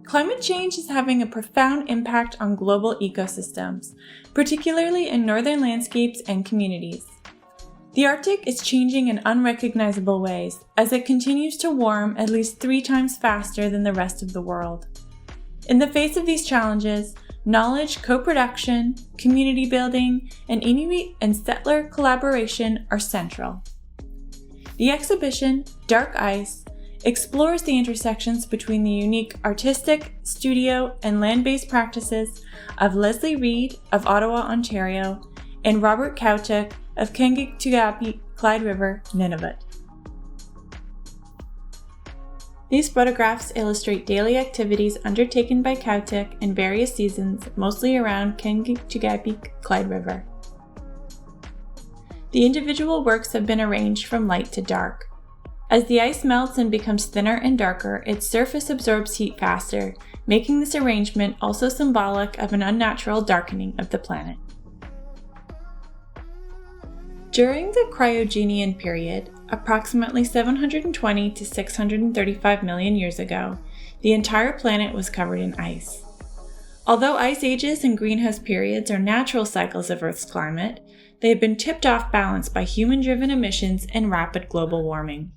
Climate change is having a profound impact on global ecosystems, particularly in northern landscapes and communities. The Arctic is changing in unrecognizable ways as it continues to warm at least 3 times faster than the rest of the world. In the face of these challenges, knowledge co-production, community building, and Inuit and settler collaboration are central. The exhibition, Dark Ice, explores the intersections between the unique artistic, studio, and land-based practices of Leslie Reid of Ottawa, Ontario, and Robert Kautuk of Kangiqtugaapik, Clyde River, Nunavut. These photographs illustrate daily activities undertaken by Kautuk in various seasons, mostly around Kangiqtugaapik, Clyde River. The individual works have been arranged from light to dark. As the ice melts and becomes thinner and darker, its surface absorbs heat faster, making this arrangement also symbolic of an unnatural darkening of the planet. During the Cryogenian period, approximately 720 to 635 million years ago, the entire planet was covered in ice. Although ice ages and greenhouse periods are natural cycles of Earth's climate, they have been tipped off balance by human-driven emissions and rapid global warming.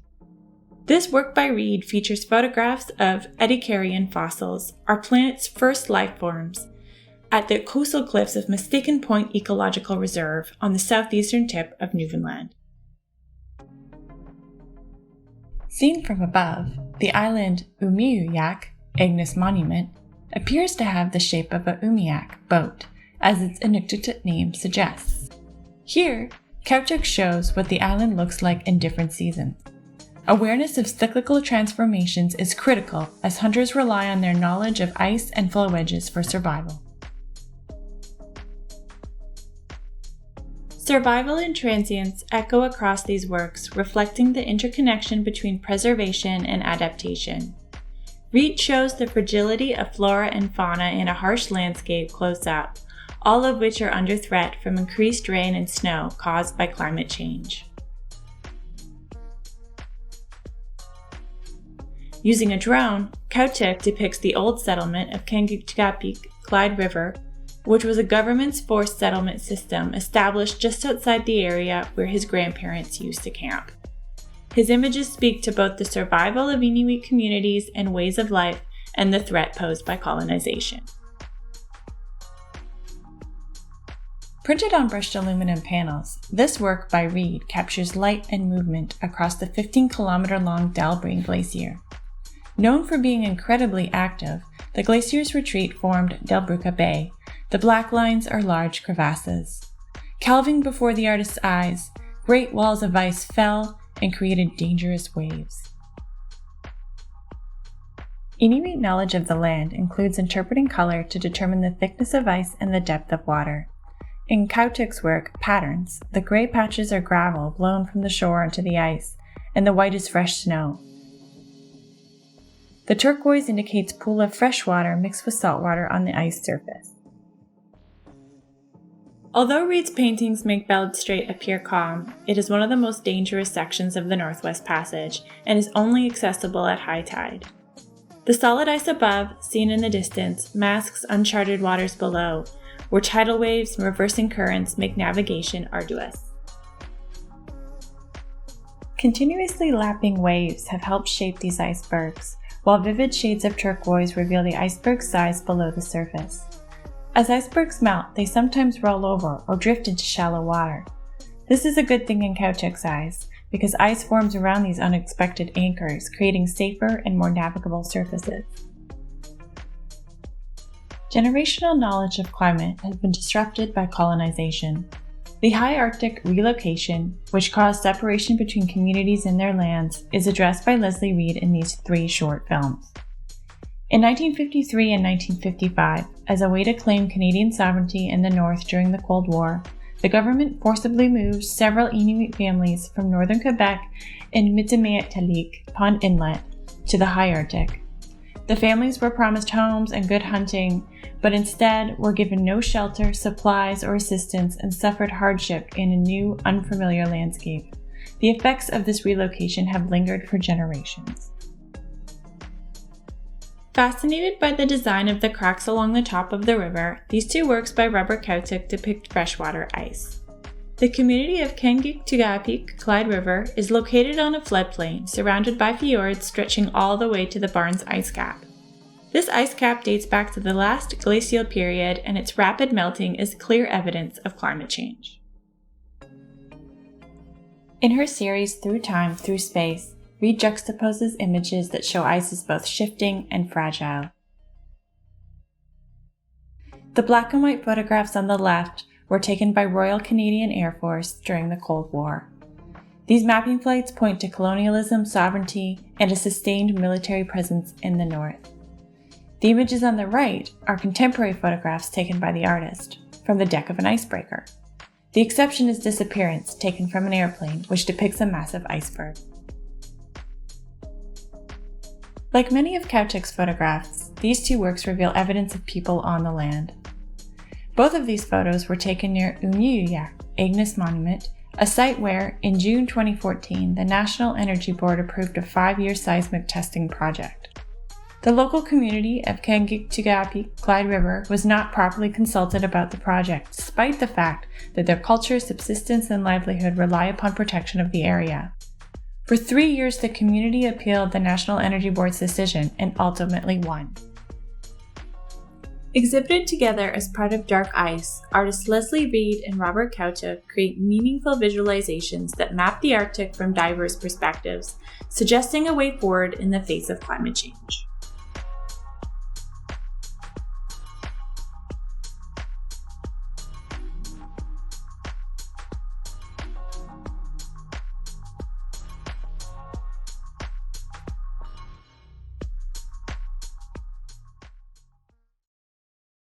This work by Reid features photographs of Ediacaran fossils, our planet's first life forms, at the coastal cliffs of Mistaken Point Ecological Reserve on the southeastern tip of Newfoundland. Seen from above, the island Umiuyak, Ignis Monument, appears to have the shape of a umiak boat, as its Inuktitut name suggests. Here, Kautuk shows what the island looks like in different seasons. Awareness of cyclical transformations is critical as hunters rely on their knowledge of ice and flow edges for survival. Survival and transience echo across these works, reflecting the interconnection between preservation and adaptation. Reid shows the fragility of flora and fauna in a harsh landscape close up, all of which are under threat from increased rain and snow caused by climate change. Using a drone, Kautuk depicts the old settlement of Kangiqtugaapik, Clyde River, which was a government's forced settlement system established just outside the area where his grandparents used to camp. His images speak to both the survival of Inuit communities and ways of life and the threat posed by colonization. Printed on brushed aluminum panels, this work by Reid captures light and movement across the 15-kilometer-long Dalbreen Glacier. Known for being incredibly active, the glacier's retreat formed Delbruka Bay. The black lines are large crevasses. Calving before the artist's eyes, great walls of ice fell and created dangerous waves. Inuit knowledge of the land includes interpreting color to determine the thickness of ice and the depth of water. In Kautuk's work, Patterns, the gray patches are gravel blown from the shore into the ice, and the white is fresh snow. The turquoise indicates pool of fresh water mixed with salt water on the ice surface. Although Reid's paintings make Belled Strait appear calm, it is one of the most dangerous sections of the Northwest Passage and is only accessible at high tide. The solid ice above, seen in the distance, masks uncharted waters below, where tidal waves and reversing currents make navigation arduous. Continuously lapping waves have helped shape these icebergs, while vivid shades of turquoise reveal the iceberg's size below the surface. As icebergs melt, they sometimes roll over or drift into shallow water. This is a good thing in Kautuk's eyes, because ice forms around these unexpected anchors, creating safer and more navigable surfaces. Generational knowledge of climate has been disrupted by colonization. The high Arctic relocation, which caused separation between communities and their lands, is addressed by Leslie Reid in these 3 short films. In 1953 and 1955, as a way to claim Canadian sovereignty in the North during the Cold War, the government forcibly moved several Inuit families from northern Quebec and Mitimaetalik Pond Inlet to the high Arctic. The families were promised homes and good hunting, but instead were given no shelter, supplies, or assistance and suffered hardship in a new, unfamiliar landscape. The effects of this relocation have lingered for generations. Fascinated by the design of the cracks along the top of the river, these two works by Robert Kautuk depict freshwater ice. The community of Kangiqtugaapik, Clyde River, is located on a floodplain surrounded by fjords stretching all the way to the Barnes ice cap. This ice cap dates back to the last glacial period, and its rapid melting is clear evidence of climate change. In her series Through Time, Through Space, Reid juxtaposes images that show ice as both shifting and fragile. The black and white photographs on the left were taken by Royal Canadian Air Force during the Cold War. These mapping flights point to colonialism, sovereignty, and a sustained military presence in the north. The images on the right are contemporary photographs taken by the artist from the deck of an icebreaker. The exception is disappearance taken from an airplane, which depicts a massive iceberg. Like many of Kautuk's photographs, these two works reveal evidence of people on the land. Both of these photos were taken near ᕿᕐᓂᖅշ Ignis Monument, a site where, in June 2014, the National Energy Board approved a 5-year seismic testing project. The local community of Kangiqtugaapik, Clyde River, was not properly consulted about the project, despite the fact that their culture, subsistence, and livelihood rely upon protection of the area. For 3 years, the community appealed the National Energy Board's decision and ultimately won. Exhibited together as part of Dark Ice, artists Leslie Reid and Robert Kautuk create meaningful visualizations that map the Arctic from diverse perspectives, suggesting a way forward in the face of climate change.